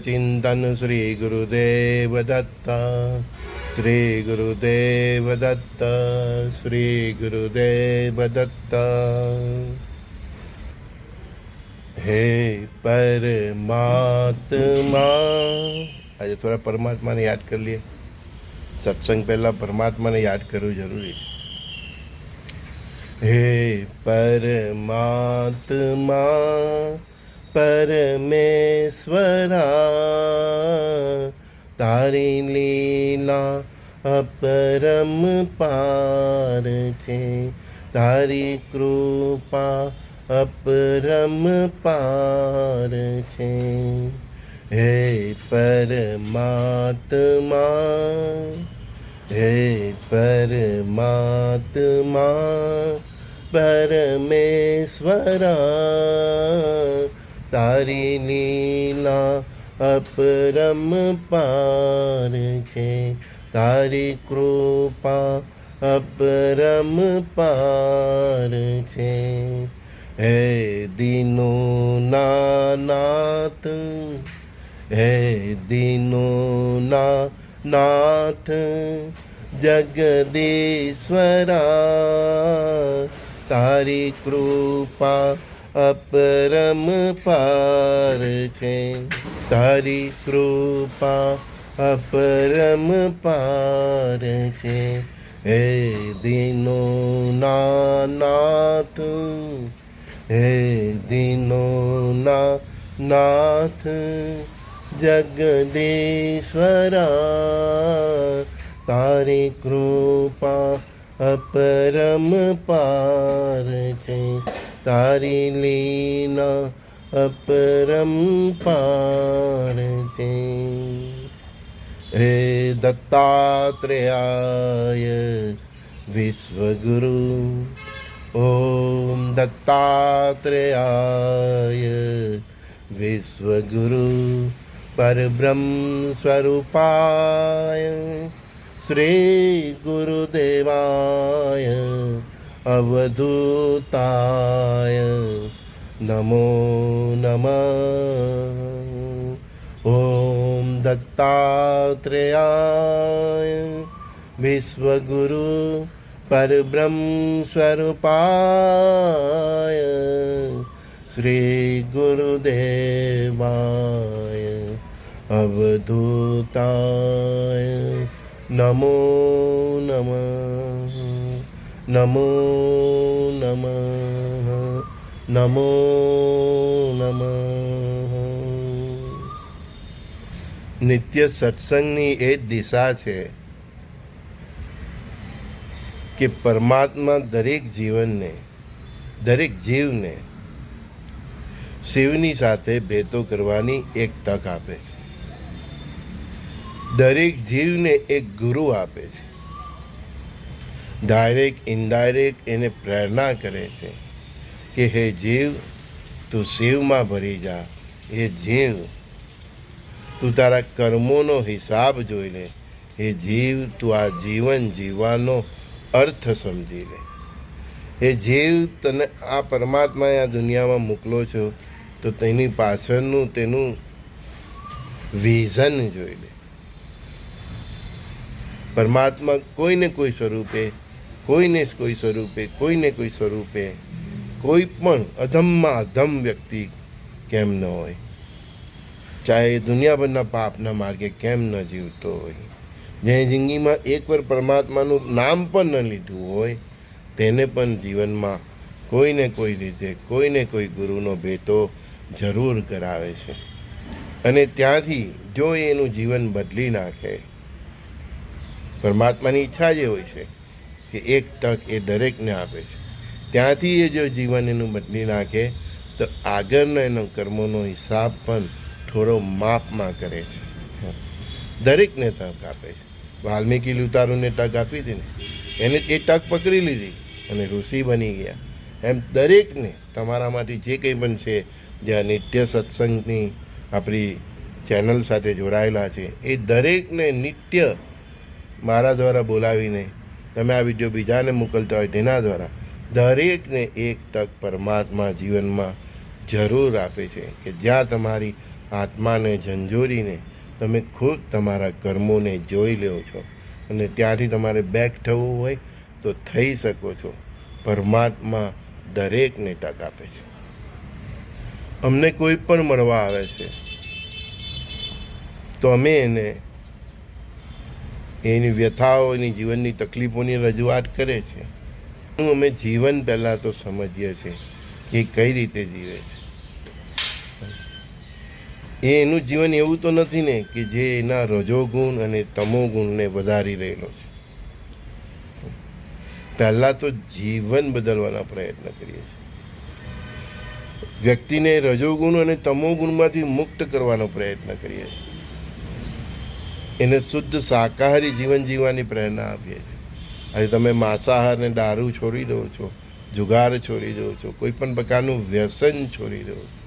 चिंतन श्री गुरुदेव दत्त, श्री गुरुदेव दत्त, श्री गुरुदेव दत्त। हे परमात्मा, आज थोड़ा परमात्मा ने याद कर लिए। सत्संग पहला परमात्मा ने याद करવું જરૂરી છે। हे परमात्मा परमेश्वरा, तारी लीला अपरम पार छे, तारी कृपा अपरम पार छे। हे परमात्मा, हे परमात्मा परमेश्वरा, तारी लीला अपरम पार छे, तारी कृपा अपरम पार छे। हे दीनो नाथ, हे दीनो नाथ जगदीश्वरा, तारी कृपा अपरम पार छे, तारी कृपा अपरम पार छे। हे दीनो नाथ, हे दीनो नाथ जगदीश्वरा, तारी कृपा अपरम पार छे, तारी लीला अपरम पार छे। हे दत्तात्रेयाय विश्वगुरु, ओम दत्तात्रेयाय विश्वगुरु परब्रह्म स्वरूपाय श्री गुरुदेवाय अवधूताय नमो नमः। ओम दत्तात्रेयाय विश्वगुरु परब्रह्म स्वरूपाय श्री गुरुदेवाय अवधूताय नमो नमः, नमो नमः, नमो नमः। नित्य सत्संगनी ए दिशा है कि परमात्मा दरेक जीवनने, दरेक जीवने शिवनी साथे भेतो करवानी एक तक आपे छे। दरेक जीवने एक गुरु आपे छे। डायरेक्ट इनडायरेक्ट एने प्रेरणा करे छे कि हे जीव तू शिव में भरी जा, हे जीव तू तारा कर्मों हिसाब जोई ले, हे जीव तू आ जीवन जीवानो अर्थ समझी ले। हे जीव तने आ परमात्मा आ दुनिया में मोकलो छो तो तेनी पाछळनुं तेनुं विजन जोई ले। परमात्मा कोई ने कोई स्वरूपे, कोई ने कोई स्वरूपे, कोई ने कोई स्वरूपे कोई पण अधम अधम व्यक्ति केम न होय, चाहे दुनियाभરના पापना मार्गे केम न जीवतो होय, जे जिंदगीमां एकવાર परमात्मानुं नाम पण न लीधुं होय તેને પણ જીવનમાં કોઈ ને કોઈ રીતે કોઈ ને કોઈ ગુરુનો ભેટો જરૂર કરાવે છે। અને ત્યાંથી જો એનું જીવન બદલી નાખે, પરમાત્માની ઈચ્છા જે હોય છે કે એક તક એ દરેકને આપે છે, ત્યાંથી એ જો જીવન એનું બદલી નાખે તો આગળનો એનો કર્મોનો હિસાબ પણ થોડો માપમાં કરે છે। દરેકને તક આપે છે। વાલ્મીકી લૂંટારૂને તક આપી હતી ને, એને એ તક પકડી લીધી અને ઋષિ બની ગયા। એમ દરેકને તમારામાંથી જે કંઈ પણ છે, જે નિત્ય સત્સંગની આપણી ચેનલ સાથે જોડાયેલા છે, એ દરેકને નિત્ય મારા દ્વારા બોલાવીને તમે આ વિડીયો બીજાને મોકલતા હોય તેના દ્વારા દરેકને એક તક પરમાત્મા જીવનમાં જરૂર આપે છે કે જ્યાં તમારી આત્માને ઝંઝોરીને તમે ખુદ તમારા કર્મોને જોઈ લો છો અને ત્યાંથી તમારે બેક થવું હોય તો થઈ શકો છો. પરમાત્મા દરેકને તક આપે છે. અમને કોઈ પણ મળવા આવે છે તો અમે એને એની વ્યથાઓ, એની જીવનની તકલીફોની રજૂઆત કરે છે. અમે જીવન પહેલાં તો સમજીએ છીએ કે કઈ રીતે જીવે છે. એનું જીવન એવું તો નથી ને કે જે એના રજોગુણ અને તમોગુણને વધારી રહેલો છે. પહેલાં તો જીવન બદલવાના પ્રયત્ન કરીએ છીએ. વ્યક્તિને રજોગુણ અને તમોગુણમાંથી મુક્ત કરવાનો પ્રયત્ન કરીએ છીએ. એને શુદ્ધ શાકાહારી જીવન જીવવાની પ્રેરણા આપીએ છીએ. આજે તમે માંસાહાર ને દારૂ છોડી દો છો, જુગાર છોડી દો છો, કોઈ પણ પ્રકારનું વ્યસન છોડી દો છો,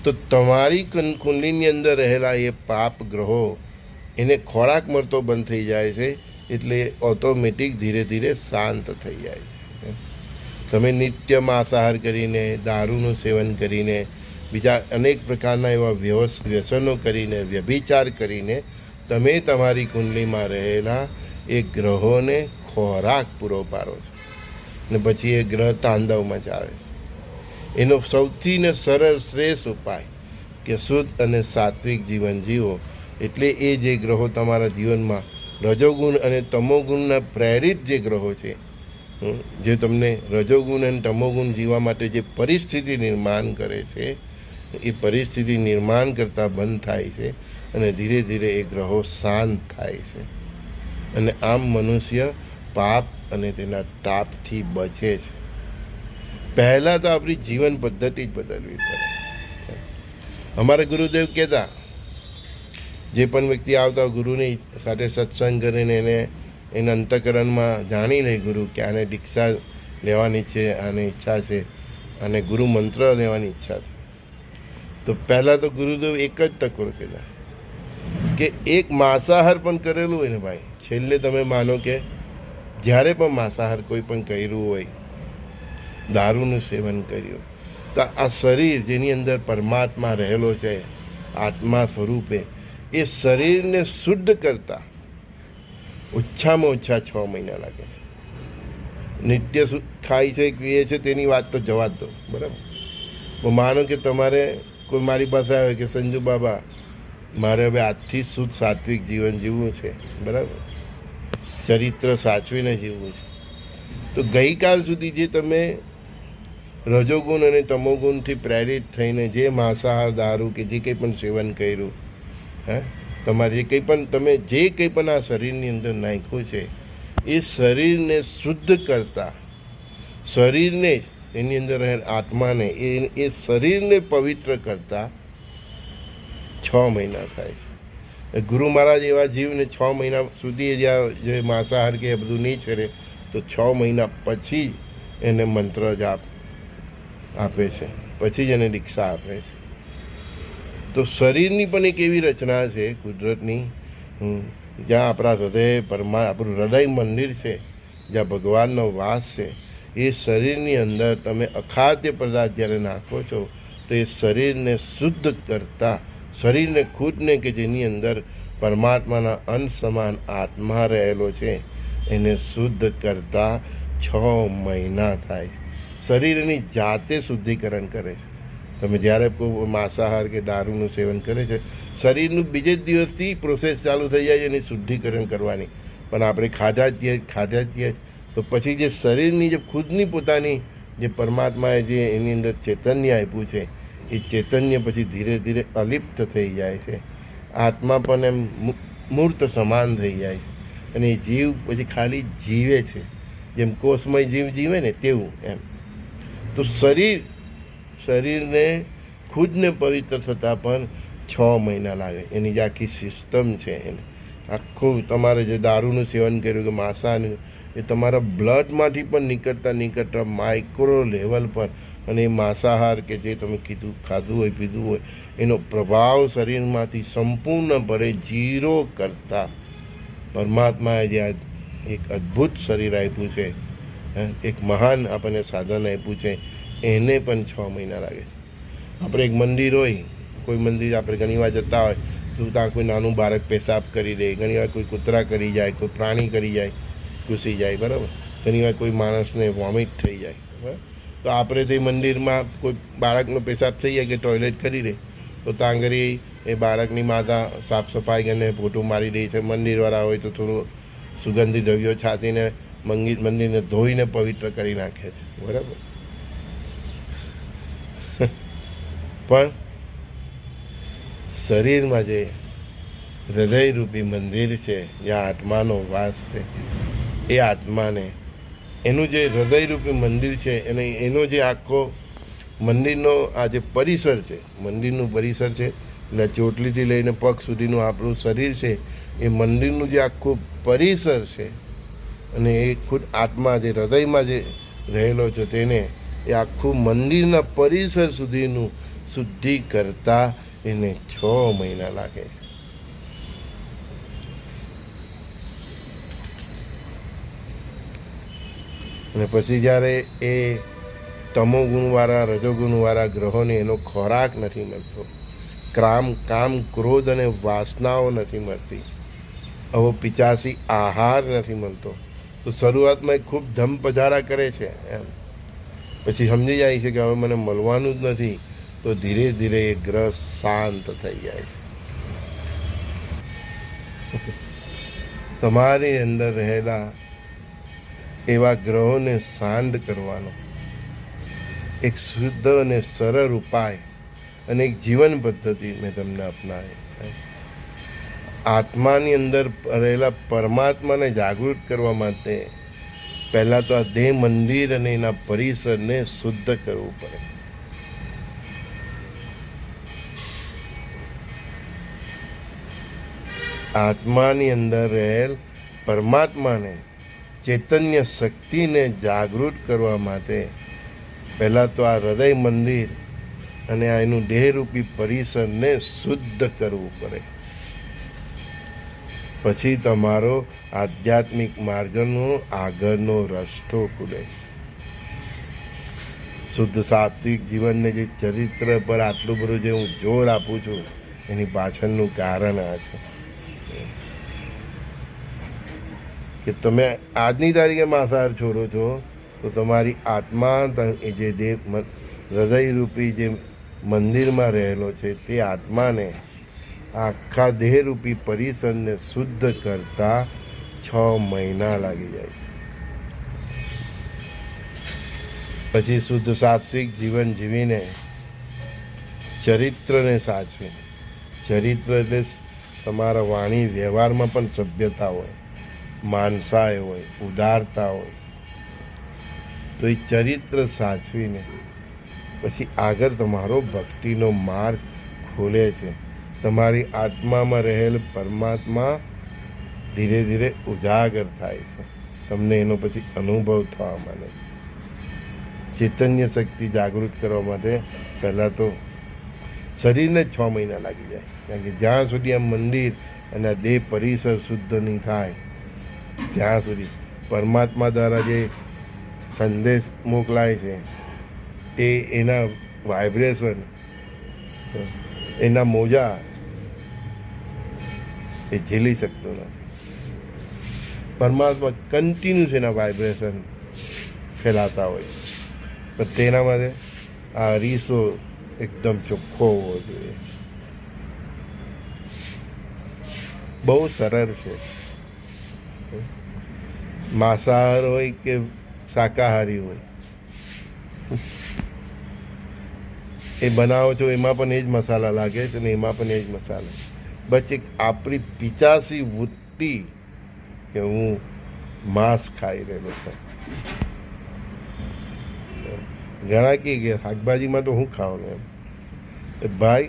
તો તમારી કુંડલીની અંદર રહેલા એ પાપ ગ્રહો એને ખોરાક મળતો બંધ થઈ જાય છે. એટલે ઓટોમેટિક ધીરે ધીરે શાંત થઈ જાય છે. તમે નિત્ય માંસાહાર કરીને, દારૂનું સેવન કરીને, બીજા અનેક પ્રકારના એવા વ્યસનો કરીને, વ્યભિચાર કરીને તમે તમારી કુંડલીમાં રહેલા એ ગ્રહોને ખોરાક પૂરો પાડો છો ને પછી એ ગ્રહ તાંડવમાં ચાલે છે. એનો સૌથી ને સરળ શ્રેષ્ઠ ઉપાય કે શુદ્ધ અને સાત્વિક જીવન જીવો. એટલે એ જે ગ્રહો તમારા જીવનમાં રજોગુણ અને તમોગુણના પ્રેરિત જે ગ્રહો છે, જે તમને રજોગુણ અને તમોગુણ જીવવા માટે જે પરિસ્થિતિ નિર્માણ કરે છે, એ પરિસ્થિતિ નિર્માણ કરતાં બંધ થાય છે અને ધીરે ધીરે એ ગ્રહો શાંત થાય છે. અને આમ મનુષ્ય પાપ અને તેના તાપથી બચે છે. પહેલાં તો આપણી જીવન પદ્ધતિ જ બદલવી પડે. અમારા ગુરુદેવ કહેતા, જે પણ વ્યક્તિ આવતા ગુરુની સાથે સત્સંગ કરીને એના અંતઃકરણમાં જાણી લે ગુરુ કે આને દીક્ષા લેવાની છે, આને ઈચ્છા છે, અને ગુરુ મંત્ર લેવાની ઈચ્છા છે, તો પહેલાં તો ગુરુદેવ એક જ ટકોર કહેતા કે એક માંસાહાર પણ કરેલું હોય ને ભાઈ, છેલ્લે તમે માનો કે જ્યારે પણ માંસાહાર કોઈ પણ કર્યું હોય, દારૂનું સેવન કર્યું, તો આ શરીર જેની અંદર પરમાત્મા રહેલો છે આત્મા સ્વરૂપે, એ શરીરને શુદ્ધ કરતા ઓછામાં ઓછા 6 મહિના લાગે છે. નિત્ય ખાય છે, પીએ છે, તેની વાત તો જવા જ દો, બરાબર. માનો કે તમારે કોઈ મારી પાસે આવે કે સંજુ બાબા મારે હવે આજથી શુદ્ધ સાત્વિક જીવન જીવવું છે, બરાબર, ચરિત્ર સાચવીને જીવવું છે, તો ગઈકાલ સુધી જે તમે રજોગુણ અને તમોગુણથી પ્રેરિત થઈને જે માંસાહાર, દારૂ કે જે કંઈ પણ સેવન કર્યું, તમારે જે કંઈ પણ તમે જે કંઈ પણ આ શરીરની અંદર નાખ્યું છે, એ શરીરને શુદ્ધ કરતા, શરીરને જ એની અંદર આત્માને એ શરીરને પવિત્ર કરતા 6 મહિના થાય છે. ગુરુ મહારાજ એવા જીવને 6 મહિના સુધી જ્યાં જે માંસાહાર કે એ બધું નહીં છેડે, તો 6 મહિના પછી એને મંત્ર જાપ આપે છે, પછી જ એને દીક્ષા આપે છે. તો શરીરની પણ એક એવી રચના છે કુદરતની, જ્યાં આપણા આપણું હૃદય મંદિર છે, જ્યાં ભગવાનનો વાસ છે. એ શરીરની અંદર તમે અખાદ્ય પદાર્થ જ્યારે નાખો છો, તો એ શરીરને શુદ્ધ કરતા, શરીરને ખુદને કે જેની અંદર પરમાત્માના અંશ સમાન આત્મા રહેલો છે, એને શુદ્ધ કરતા 6 મહિના થાય છે. શરીર એની જાતે શુદ્ધિકરણ કરે છે. તમે જ્યારે કોઈ માંસાહાર કે દારૂનું સેવન કરે છે, શરીરનું બીજે જ દિવસથી પ્રોસેસ ચાલુ થઈ જાય છે એની શુદ્ધિકરણ કરવાની. પણ આપણે ખાધા જ છીએ તો પછી જે શરીરની જે ખુદની પોતાની જે પરમાત્માએ જે એની અંદર ચૈતન્ય આપ્યું છે, એ ચૈતન્ય પછી ધીરે ધીરે અલિપ્ત થઈ જાય છે. આત્મા પણ એમ મૂર્ત સમાન થઈ જાય છે અને એ જીવ પછી ખાલી જીવે છે, જેમ કોષમય જીવ જીવે ને તેવું એમ. તો શરીરને ખુદને પવિત્ર થતાં પણ 6 મહિના લાગે. એની જે આખી સિસ્ટમ છે, એને આખું તમારે જે દારૂનું સેવન કર્યું કે માંસાહારનું, એ તમારા બ્લડમાંથી પણ નીકળતા માઇક્રો લેવલ પર, અને એ માંસાહાર કે જે તમે ખાધું હોય, પીધું હોય, એનો પ્રભાવ શરીરમાંથી સંપૂર્ણપણે 0 કરતા પરમાત્માએ જે આ એક અદ્ભુત શરીર આપ્યું છે, એક મહાન આપણને સાધન આપ્યું છે, એને પણ 6 મહિના લાગે છે. આપણે એક મંદિર હોય, કોઈ મંદિર આપણે ઘણીવાર જતા હોય તો ત્યાં કોઈ નાનું બાળક પેશાબ કરી દે, ઘણીવાર કોઈ કૂતરા કરી જાય, કોઈ પ્રાણી કરી જાય, ઘૂસી જાય, બરાબર. ઘણીવાર કોઈ માણસને વોમિટ થઈ જાય, બરાબર. તો આપણે તે મંદિરમાં કોઈ બાળકનો પેશાબ થઈ જાય કે ટોયલેટ કરી દે તો ત્યાં આગળ એ બાળકની માતા સાફ સફાઈ કરીને પોતું મારી દે છે. મંદિરવાળા હોય તો થોડું સુગંધી દ્રવ્યો છાંટીને મંદિરને ધોઈને પવિત્ર કરી નાખે છે, બરાબર. પણ શરીરમાં જે હૃદયરૂપી મંદિર છે, જ્યાં આત્માનો વાસ છે, એ આત્માને એનું જે હૃદયરૂપી મંદિર છે એનો જે આખો મંદિરનો આ જે પરિસર છે, મંદિરનું પરિસર છે, એટલે ચોટલીથી લઈને પગ સુધીનું આપણું શરીર છે, એ મંદિરનું જે આખું પરિસર છે અને એ ખુદ આત્મા જે હૃદયમાં જે રહેલો છે તેને એ આખું મંદિરના પરિસર સુધીનું શુદ્ધિ કરતા એને 6 મહિના લાગે છે. અને પછી જ્યારે એ તમોગુણવાળા રજોગુણવાળા ગ્રહોને એનો ખોરાક નથી મળતો, કામ ક્રોધ અને વાસનાઓ નથી મળતી, આવો પિચાસી આહાર નથી મળતો, તો શરૂઆતમાં ખૂબ ધમ પજારા કરે છે. એમ પછી સમજી જાય છે કે હવે મને મળવાનું જ નથી, તો ધીરે ધીરે એ ગ્રહ શાંત થઈ જાય છે. તમારી અંદર રહેલા એવા ગ્રહોને શાંત કરવાનો એક શુદ્ધ અને સરળ ઉપાય અને એક જીવન પદ્ધતિ મેં તમને અપનાવી. આત્માની અંદર રહેલા પરમાત્માને જાગૃત કરવા માટે પહેલાં તો આ દેહ મંદિર અને એના પરિસરને શુદ્ધ કરવું પડે. આત્માની અંદર રહેલ પરમાત્માને ચૈતન્ય શક્તિને જાગૃત કરવા માટે પહેલાં તો આ હૃદય મંદિર અને આ એનું દેહરૂપી પરિસરને શુદ્ધ કરવું પડે. પછી તમારો આધ્યાત્મિક માર્ગનો આગળનો રસ્તો ખુલે છે. શુદ્ધ સાત્વિક જીવનને જે ચરિત્ર પર આટલું બધું જે હું જોર આપું છું એની પાછળનું કારણ આ છે કે તમે આજની તારીખે માંસાહાર છોડો છો તો તમારી આત્મા એ જે દેહ હૃદયરૂપી જે મંદિરમાં રહેલો છે તે આત્માને આખા દેહરૂપી પરિસરને શુદ્ધ કરતા 6 મહિના લાગી જાય છે. પછી શુદ્ધ સાત્વિક જીવન જીવીને ચરિત્રને સાચવી. ચરિત્ર એટલે તમારા વાણી વ્યવહારમાં પણ સભ્યતા હોય, માનસાય હોય, ઉદારતા હોય, તો એ ચરિત્ર સાચવીને પછી આગળ તમારો ભક્તિનો માર્ગ ખોલે છે. તમારી આત્મામાં રહેલ પરમાત્મા ધીરે ધીરે ઉજાગર થાય છે, તમને એનો પછી અનુભવ થવા માંડે છે. ચૈતન્ય શક્તિ જાગૃત કરવા માટે પહેલાં તો શરીરને 6 મહિના લાગી જાય, કારણ કે જ્યાં સુધી આ મંદિર અને આ દેહ પરિસર શુદ્ધ નહીં થાય ત્યાં સુધી પરમાત્મા દ્વારા જે સંદેશ મોકલાય છે એ એના વાઇબ્રેશન, એના મોજા એ ઝીલી શકતો નથી. પરમાત્મા કન્ટિન્યુઅસ એના વાઇબ્રેશન ફેલાતા હોય, પણ તેના માટે આ અરીસો એકદમ ચોખ્ખો હોવો જોઈએ. બહુ સરળ છે. માંસાહાર હોય કે શાકાહારી હોય, એ બનાવો છો એમાં પણ એ જ મસાલા લાગે છે ને એમાં પણ એ જ મસાલા. બસ એક આપણી પિચાસી વૃત્તિ કે હું માંસ ખાઈ રહેલો છું. ઘણા કહે કે શાકભાજીમાં તો હું ખાઉં ને એમ. ભાઈ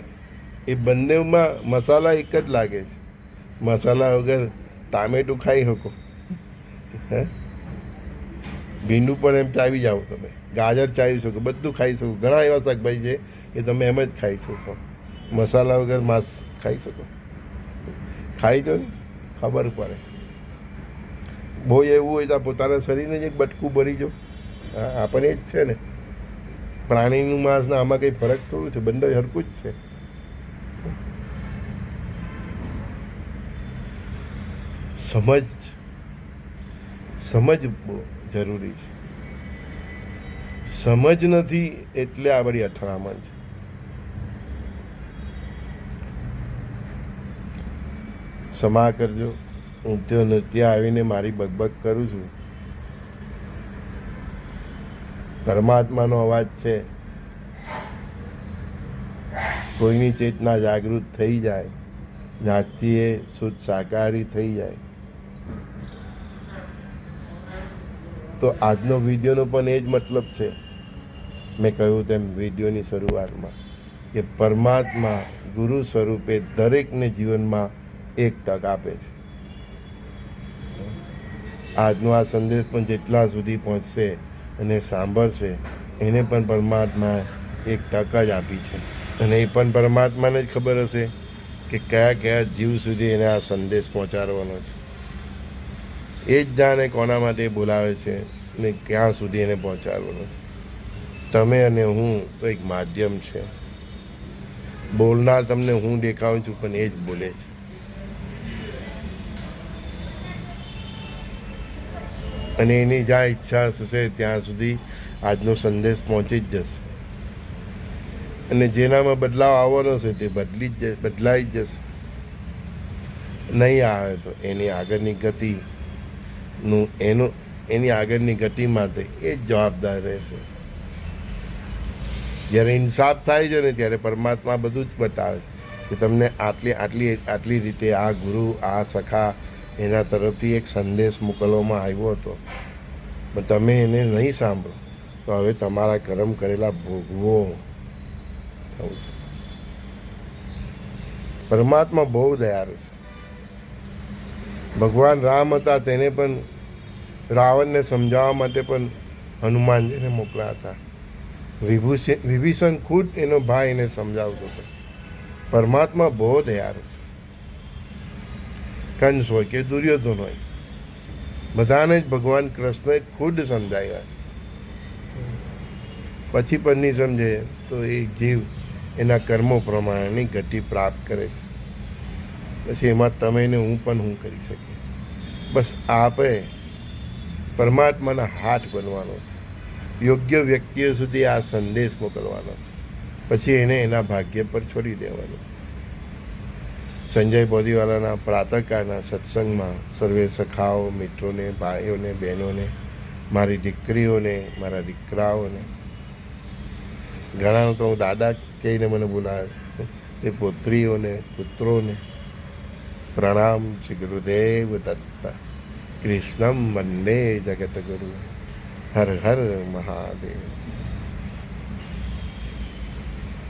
એ બંનેમાં મસાલા એક જ લાગે છે. મસાલા વગર ટામેટું ખાઈ શકો, હે ભીંડું પણ એમ ચાવી જાઓ, તમે ગાજર ચાવી શકો, બધું ખાઈ શકો. ઘણા એવા શાકભાજી છે કે તમે એમ જ ખાઈ શકો, મસાલા વગર માંસ ખાઈ શકો. ખાઈ જો ને ખબર પડે. બહુ એવું હોય તો પોતાના શરીરને જ એક બટકું ભરી જો. આપણને જ છે ને, પ્રાણીનું માંસ ને આમાં કંઈ ફરક થોડું છે, બંને હરખું જ છે. સમજ બહુ જરૂરી છે. સમજ નથી એટલે આ બધી અથડામણ છે. ક્ષમા કરજો, હું ત્યાં આવીને મારી બકબક કરું છું. પરમાત્માનો અવાજ છે. કોઈની ચેતના જાગૃત થઈ જાય, જ્ઞાતિ એ શુદ્ધ શાકાહારી થઈ જાય, તો આજનો વિડીયોનો પણ એ જ મતલબ છે. મેં કહ્યું તેમ વિડીયોની શરૂઆતમાં કે પરમાત્મા ગુરુ સ્વરૂપે દરેકને જીવનમાં એક તક આપે છે. આજનો આ સંદેશ પણ જેટલા સુધી પહોંચશે અને સાંભળશે એને પણ પરમાત્મા એક તક જ આપી છે. અને એ પણ પરમાત્માને જ ખબર હશે કે કયા કયા જીવ સુધી એને આ સંદેશ પહોંચાડવાનો છે. એ જ જાણે કોના માટે બોલાવે છે ને ક્યાં સુધી એને પહોંચાડવાનો છે. તમે અને હું તો એક માધ્યમ છે. બોલનાર તમને હું દેખાઉં છું, પણ એ જ બોલે છે. અને એની જ્યાં ઈચ્છા હશે ત્યાં સુધી આજનો સંદેશ પહોંચી જ જશે. અને જેનામાં બદલાવ આવવાનો છે તે બદલાઈ જ જશે. નહીં આવે તો એની આગળની ગતિ માટે એ જ જવાબદાર રહેશે. જ્યારે ઇન્સાફ થાય છે ને ત્યારે પરમાત્મા બધું જ બતાવે કે તમને આટલી રીતે આ ગુરુ, આ સખા એના તરફથી એક સંદેશ મોકલવામાં આવ્યો હતો, પણ તમે એને નહીં સાંભળો તો હવે તમારા કર્મ કરેલા ભોગવો થવું છે. પરમાત્મા બહુ દયાળુ છે. ભગવાન રામ હતા, તેને પણ રાવણને સમજાવવા માટે પણ હનુમાનજીને મોકલ્યા હતા. વિભીષણ ખુદ એનો ભાઈ એને સમજાવતો હતો. પરમાત્મા બહુ દયાળુ છે. કંસ હોય કે દુર્યોધન હોય, બધાને જ ભગવાન કૃષ્ણએ ખુદ સમજાવ્યા છે. પછી પણ નહીં સમજે તો એ જીવ એના કર્મો પ્રમાણેની ગતિ પ્રાપ્ત કરે છે. પછી એમાં તમે ને હું પણ હું કરી શકીએ. બસ આપણે પરમાત્માના હાથ બનવાનો છે. યોગ્ય વ્યક્તિઓ સુધી આ સંદેશ મોકલવાનો છે. પછી એને એના ભાગ્ય પર છોડી દેવાનો છે. સંજય બોરીવાલાના પ્રાતઃકાળના સત્સંગમાં સર્વે સખાઓ, મિત્રોને, ભાઈઓને, બહેનોને, મારી દીકરીઓને, મારા દીકરાઓને, ઘણા તો હું દાદા કહીને મને બોલાવે છે, તે પુત્રીઓને, પુત્રોને પ્રણામ. શ્રી ગુરુદેવ દત્ત. કૃષ્ણમ વંદે જગતગુરુ. હર હર મહાદેવ.